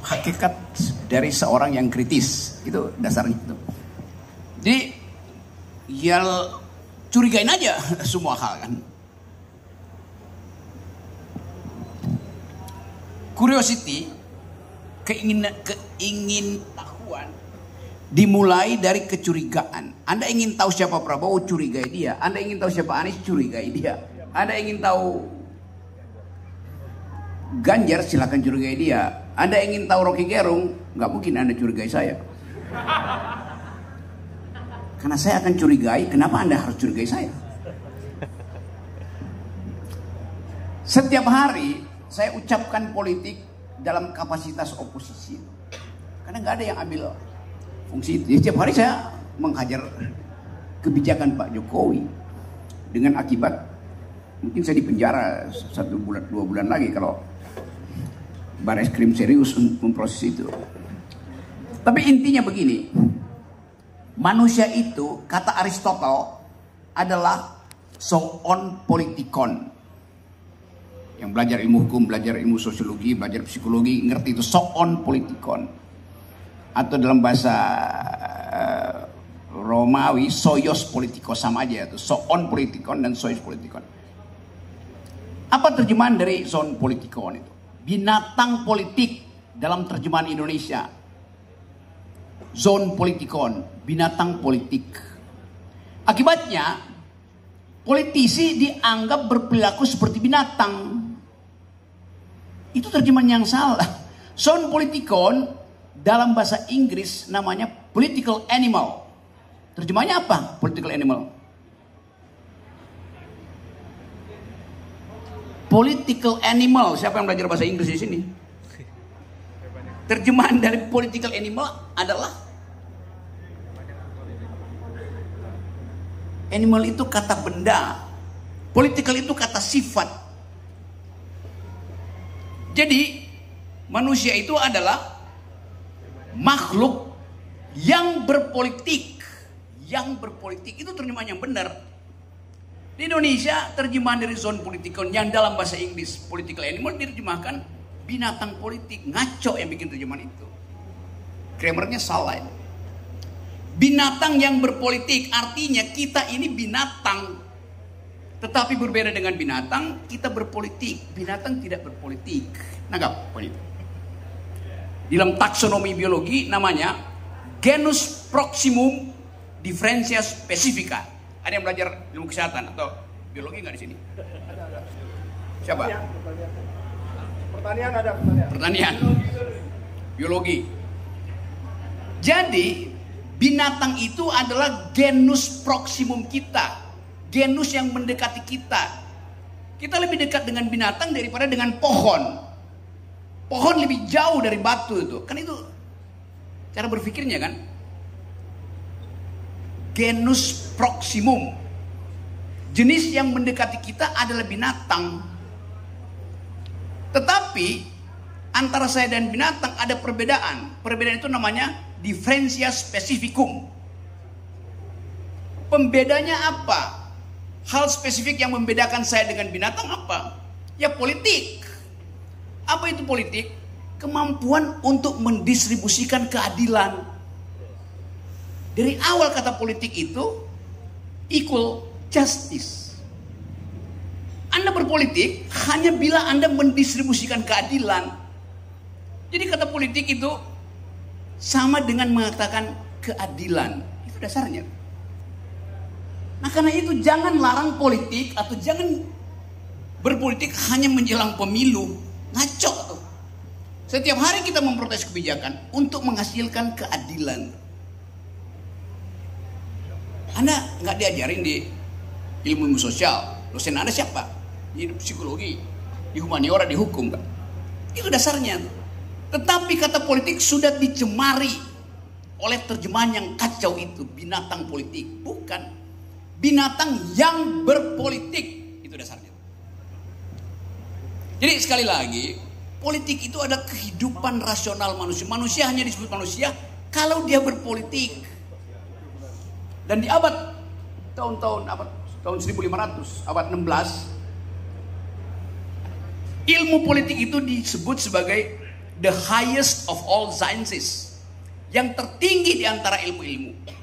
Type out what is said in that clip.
hakikat dari seorang yang kritis. Itu dasarnya itu. Jadi ya curigain aja semua hal kan. Curiosity, keingin tahuan dimulai dari kecurigaan. Anda ingin tahu siapa Prabowo, curigai dia. Anda ingin tahu siapa Anies, curigai dia. Anda ingin tahu Ganjar, silakan curigai dia. Anda ingin tahu Rocky Gerung, nggak mungkin Anda curigai saya. Karena saya akan curigai, kenapa Anda harus curigai saya? Setiap hari saya ucapkan politik dalam kapasitas oposisi. Karena nggak ada yang ambil fungsi itu. Jadi setiap hari saya menghajar kebijakan Pak Jokowi. Dengan akibat mungkin saya dipenjara 1 bulan 2 bulan lagi kalau Barreskrim serius memproses itu. Tapi intinya begini. Manusia itu, kata Aristotle, adalah zoon politikon. Yang belajar ilmu hukum, belajar ilmu sosiologi, belajar psikologi, ngerti itu zoon politikon. Atau dalam bahasa Romawi, soios politikos, sama aja itu. Zoon politikon dan soios politikon. Apa terjemahan dari zoon politikon itu? Binatang politik dalam terjemahan Indonesia. Zone politikon, binatang politik. Akibatnya, politisi dianggap berperilaku seperti binatang. Itu terjemahan yang salah. Zone politikon dalam bahasa Inggris namanya political animal. Terjemahnya apa? Political animal. Political animal. Siapa yang belajar bahasa Inggris di sini? Terjemahan dari political animal adalah animal itu kata benda, political itu kata sifat. Jadi manusia itu adalah makhluk yang berpolitik. Yang berpolitik itu terjemahan yang benar. Di Indonesia terjemahan dari zone politikon yang dalam bahasa Inggris political animal diterjemahkan binatang politik. Ngaco yang bikin terjemahan itu. Grammarnya salah ini. Binatang yang berpolitik, artinya kita ini binatang. Tetapi berbeda dengan binatang, kita berpolitik. Binatang tidak berpolitik. Nanggap poin itu. Dalam taksonomi biologi namanya genus proximum differentia specifica. Ada yang belajar ilmu kesehatan atau biologi nggak di sini? Ada. Siapa? Pertanian ada. Pertanian. Biologi. Jadi binatang itu adalah genus proximum kita. Genus yang mendekati kita. Kita lebih dekat dengan binatang daripada dengan pohon. Pohon lebih jauh dari batu itu. Kan itu cara berpikirnya kan. Genus proximum. Jenis yang mendekati kita adalah binatang. Tetapi antara saya dan binatang ada perbedaan. Perbedaan itu namanya differentia specificum. Pembedanya apa? Hal spesifik yang membedakan saya dengan binatang apa? Ya politik. Apa itu politik? Kemampuan untuk mendistribusikan keadilan. Dari awal kata politik itu equal justice. Anda berpolitik hanya bila Anda mendistribusikan keadilan. Jadi kata politik itu sama dengan mengatakan keadilan. Itu dasarnya. Nah karena itu jangan larang politik atau jangan berpolitik hanya menjelang pemilu. Ngaco tuh. Setiap hari kita memprotes kebijakan untuk menghasilkan keadilan. Anda nggak diajarin di ilmu sosial. Dosen Anda siapa? Di psikologi, di humaniora, di hukum kan? Itu dasarnya. Tetapi kata politik sudah dicemari oleh terjemahan yang kacau itu. Binatang politik. Bukan. Binatang yang berpolitik. Itu dasarnya. Jadi sekali lagi, politik itu ada kehidupan rasional manusia. Manusia hanya disebut manusia kalau dia berpolitik. Dan di abad tahun 1500, abad 16, ilmu politik itu disebut sebagai the highest of all sciences, yang tertinggi di antara ilmu-ilmu.